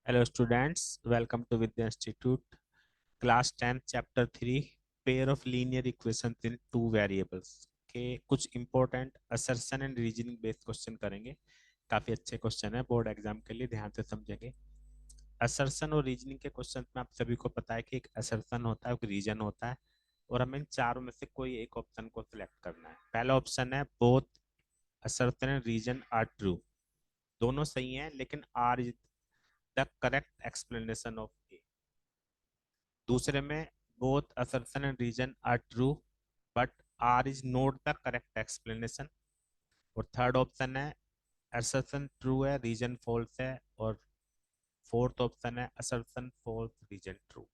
Hello students, welcome to Vidya Institute, class 10, chapter 3, pair of linear equations in two variables के कुछ important assertion and reasoning based question करेंगे। काफी अच्छे question है, board exam के लिए ध्यान से समझेंगे। असर्शन और रीजनिंग के क्वेश्चन में आप सभी को पता है कि एक असर्शन होता है, एक रीजन होता है, और हमें इन चारों में से कोई एक ऑप्शन को सिलेक्ट करना है। पहला ऑप्शन है both assertion and reason are true, दोनों सही हैं लेकिन R is the correct explanation of A. दूसरे में both assertion and reason are true but R is not the correct explanation. और थर्ड ऑप्शन है असर्शन ट्रू है, रीजन फॉल्स है। और फोर्थ ऑप्शन है असर्शन फॉल्स, रीजन ट्रू।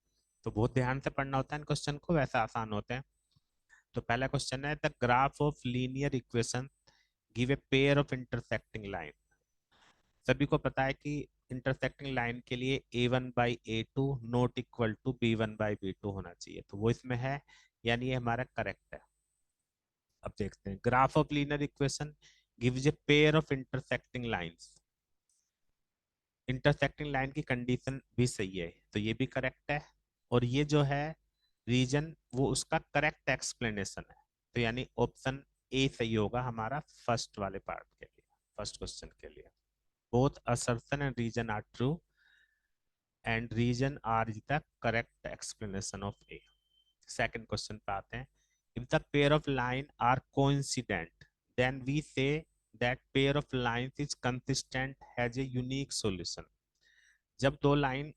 तो बहुत ध्यान से पढ़ना होता है इन क्वेश्चन को, वैसे आसान होते हैं। तो पहला क्वेश्चन है the graph of linear equation give a pair of intersecting line. सभी को पता है कि इंटरसेक्टिंग लाइन के लिए a1/a2 not equal to b1/b2 होना चाहिए, तो वो इसमें है, यानी ये हमारा करेक्ट है। अब देखते हैं graph of linear equation gives A pair of intersecting lines. Intersecting line की कंडीशन भी सही है, तो ये भी करेक्ट है। और ये जो है रीजन, वो उसका करेक्ट एक्सप्लेनेशन है, तो यानी ऑप्शन ए सही होगा हमारा फर्स्ट वाले पार्ट के लिए, फर्स्ट क्वेश्चन के लिए। Both assertion and reason are true and reason are the correct explanation of A. Second question पे आते हैं। If the pair of line are coincident, then we say that pair of lines is consistent, has a unique solution. जब दो line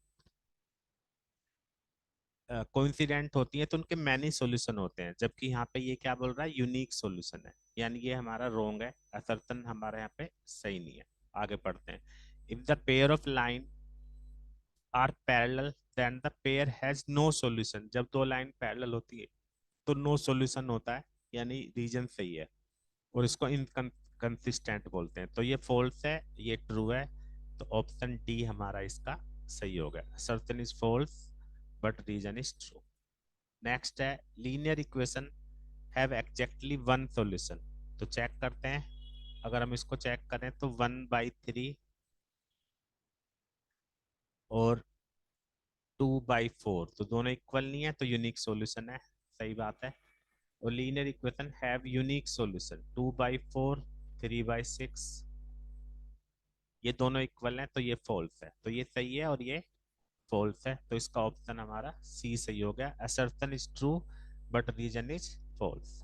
coincident होती हैं तो उनके many solution होते हैं, जबकि यहाँ पे ये क्या बोल रहा है, यूनिक सॉल्यूशन है, यानी ये हमारा रोंग है, असर्शन हमारे यहाँ पे सही नहीं है। आगे पढ़ते हैं। If the pair of line are parallel then the pair has no solution. जब दो लाइन पैरेलल होती है तो नो सॉल्यूशन होता है, यानी रीजन सही है, और इसको इनकंसिस्टेंट बोलते हैं। तो ये फॉल्स है, ये ट्रू है, तो ऑप्शन डी हमारा इसका सही हो गया। Assertion is false but reason is true. Next है linear equation have exactly one solution. तो चेक करते हैं, अगर हम इसको चेक करें तो 1/3 और 2/4, तो दोनों इक्वल नहीं है, तो यूनिक सॉल्यूशन है, सही बात है। और linear equation have unique solution 2/4, 3/6, ये दोनों इक्वल हैं, तो ये फॉल्स है, तो ये सही है और ये फॉल्स है, तो इसका ऑप्शन हमारा सी सही हो गया। Assertion is true but reason is false.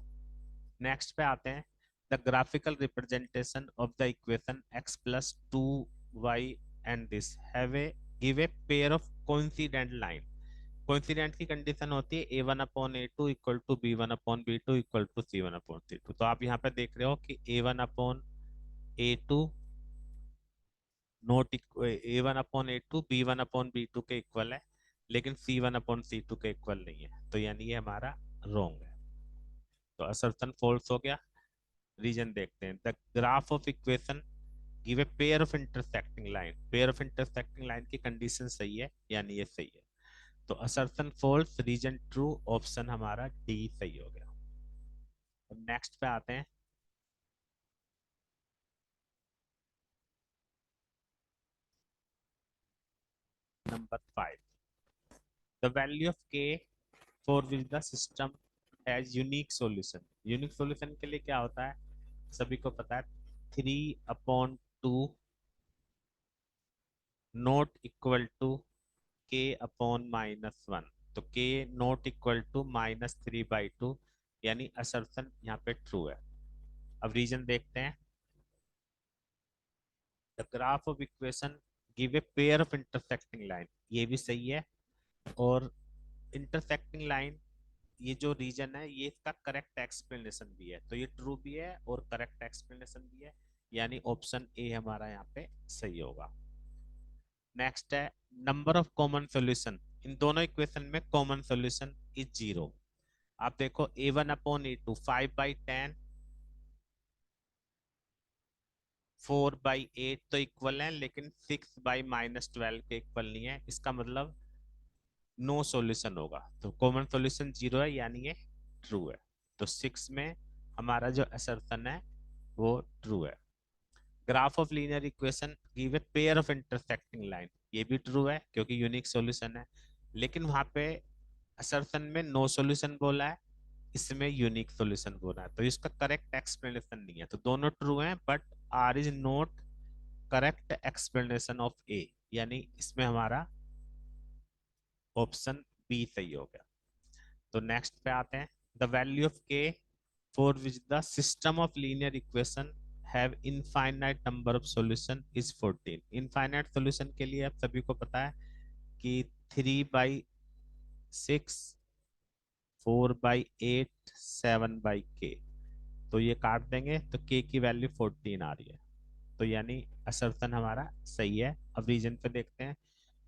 Next पे आते हैं। The graphical representation of the equation x plus 2y and this have a give a pair of coincident line. Coincident की कंडीशन होती है a1/a2 equal to b1/b2 equal to c1/c2। तो आप यहाँ पे देख रहे हो कि a1/a2 नोट a1/a2 b1/b2 के इक्वल है, लेकिन c1/c2 के इक्वल नहीं है, तो यानी ये हमारा रॉन्ग है, तो असर्शन फॉल्स हो गया। रीजन देखते हैं। The graph of equation give a pair of intersecting line. Pair of intersecting line की कंडीशन सही है, यानी ये सही है, तो assertion false, reason true, option हमारा डी सही हो गया। नेक्स्ट पे आते हैं। Number 5, the value of k for which the system has unique solution. Unique solution के लिए क्या होता है, सभी को पता है, 3/2 नॉट इक्वल टू k/-1। तो k नॉट इक्वल टू -3/2, यानी असर्शन यहाँ पे ट्रू है। अब रीजन देखते हैं। The graph of equation give a pair of intersecting line, ये भी सही है। और इंटरसेक्टिंग लाइन, ये जो रीजन है, ये इसका करेक्ट एक्सप्लेनेशन भी है, तो ये ट्रू भी है और करेक्ट एक्सप्लेनेशन भी है, यानी ऑप्शन ए हमारा यहाँ पे सही होगा। नेक्स्ट है नंबर ऑफ कॉमन सॉल्यूशन। इन दोनों इक्वेशन में कॉमन सॉल्यूशन इज 0। आप देखो a1/a2 5/10 4/8 तो इक्वल है, लेकिन 6/-12 के इक्वल नहीं है, इसका मतलब नो सॉल्यूशन होगा, तो कॉमन सॉल्यूशन 0 है, यानी ये ट्रू है, तो 6 में हमारा जो असर्शन है वो ट्रू है। Graph of linear equation give a pair of intersecting line, ये भी ट्रू है क्योंकि यूनिक सॉल्यूशन है, लेकिन वहां पे असर्शन में नो सॉल्यूशन बोला है, इसमें यूनिक सॉल्यूशन बोला है, तो इसका करेक्ट एक्सप्लेनेशन नहीं है, तो दोनों ट्रू हैं but R is not correct explanation of A, यानी इसमें हमारा ऑप्शन बी सही हो गया। तो नेक्स्ट पे आते हैं, the value of k for which the system of linear equation have infinite number of solution is 14। Infinite solution के लिए आप सभी को पता है कि 3/6, 4/8, 7/k, तो ये काट देंगे तो k की वैल्यू 14 आ रही है, तो यानी असर्शन हमारा सही है। अब रीजन पे देखते हैं,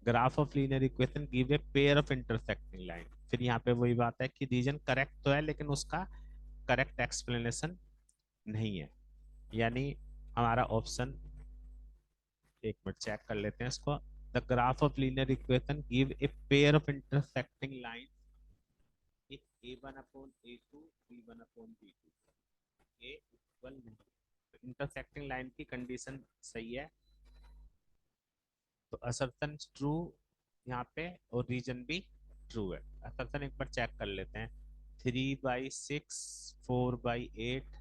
graph of linear equation give a pair of intersecting line, फिर यहाँ पे वही बात है कि रीजन करेक्ट तो है लेकिन उसका करेक्ट एक्सप्लेनेशन नहीं है, यानी हमारा ऑप्शन, एक मिनट चेक कर लेते हैं इसको, the graph of linear equation give a pair of intersecting line if a1/a2 b1/b2 a equal नहीं, तो इंटरसेक्टिंग लाइन की कंडीशन सही है, तो असर्शन ट्रू यहाँ पे और रीजन भी ट्रू है। असर्शन एक बार चेक कर लेते हैं, 3/6, 4/8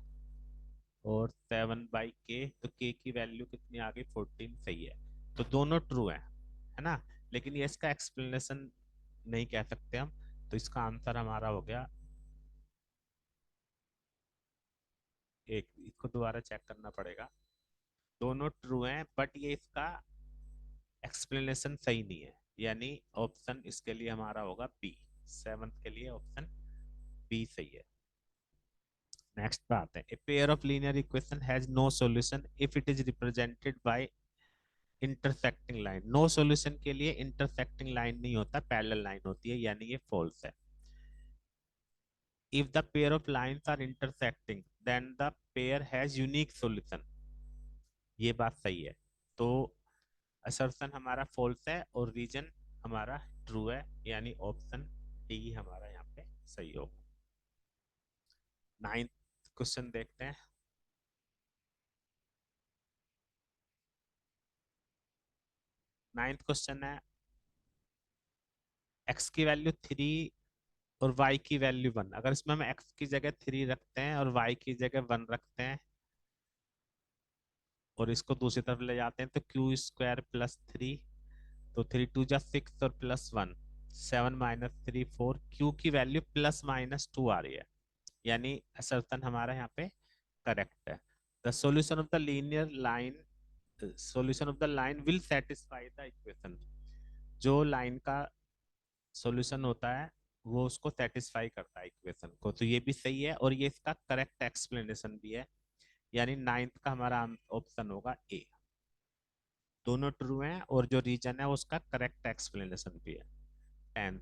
और 7/k, तो k की वैल्यू कितनी आ गई, 14 सही है, तो दोनों ट्रू है ना, लेकिन ये इसका एक्सप्लेनेशन नहीं कह सकते हम, तो इसका आंसर हमारा हो गया, एक इसको दोबारा चेक करना पड़ेगा, दोनों ट्रू हैं बट ये इसका एक्सप्लेनेशन सही नहीं है, यानी ऑप्शन इसके लिए हमारा होगा बी, सेवंथ के लिए ऑप्शन बी सही है। नेक्स्ट पे आते हैं, a pair of linear equation has no solution if it is represented by intersecting line, no solution के लिए इंटरसेक्टिंग लाइन नहीं होता, पैरेलल लाइन होती है, यानी ये फॉल्स है। If the pair of lines are intersecting then the pair has unique solution, ये बात सही है, तो असर्शन हमारा फॉल्स है और रीजन हमारा ट्रू है, यानी ऑप्शन डी हमारा यहाँ पे सही होगा। नाइन्थ क्वेश्चन देखते हैं, नाइन्थ क्वेश्चन है, x की वैल्यू 3 और y की वैल्यू 1, अगर इसमें हम x की जगह 3 रखते हैं और y की जगह 1 रखते हैं और इसको दूसरी तरफ ले जाते हैं, तो q² + 3, तो 3 × 2 = 6 और +1 7 - 3 4, q की वैल्यू ±2 आ रही है, यानी असर्शन हमारा यहाँ पे करेक्ट है। The solution of the linear line, solution of the line will satisfy the equation, जो लाइन का सॉल्यूशन होता है वो उसको सेटिस्फाई करता है इक्वेशन को, तो ये भी सही है और ये इसका करेक्ट एक्सप्लेनेशन भी है, यानी नाइन्थ का हमारा ऑप्शन होगा ए, दोनों ट्रू हैं और जो रीजन है उसका करेक्ट एक्सप्लेनेशन भी है। Tenth,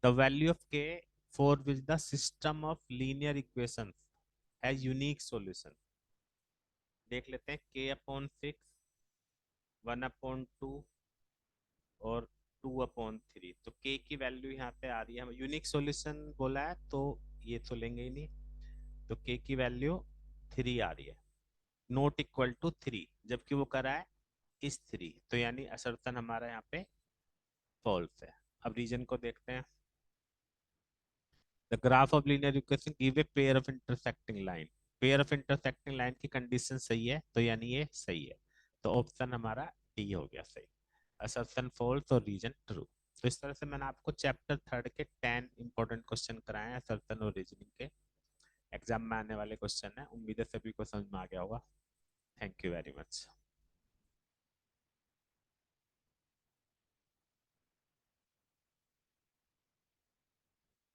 the value of k for which the system of linear equation has unique solution, देख लेते हैं, k/6, 1/2 और 2/3, तो k की वैल्यू यहाँ पे आ रही है, हमें यूनिक सॉल्यूशन बोला है तो ये तो लेंगे ही नहीं, तो k की वैल्यू 3 आ रही है, नॉट इक्वल टू 3, जबकि वो करा है इस 3, तो यानी असर्शन हमारा यहाँ पे फॉल्स है। अब रीजन को देखते हैं, the graph of linear equation give a pair of intersecting line, pair of intersecting line की कंडीशन सही है, तो यानी ये सही है, तो ऑप्शन हमारा डी हो गया सही, असर्शन फॉल्स और रीजन ट्रू। तो इस तरह से मैंने आपको चैप्टर 3 के 10 इंपॉर्टेंट क्वेश्चन कराए हैं असर्शन और रीजनिंग के, एग्जाम में आने वाले क्वेश्चन है, उम्मीद है सभी को समझ में आ गया होगा। Thank you very much.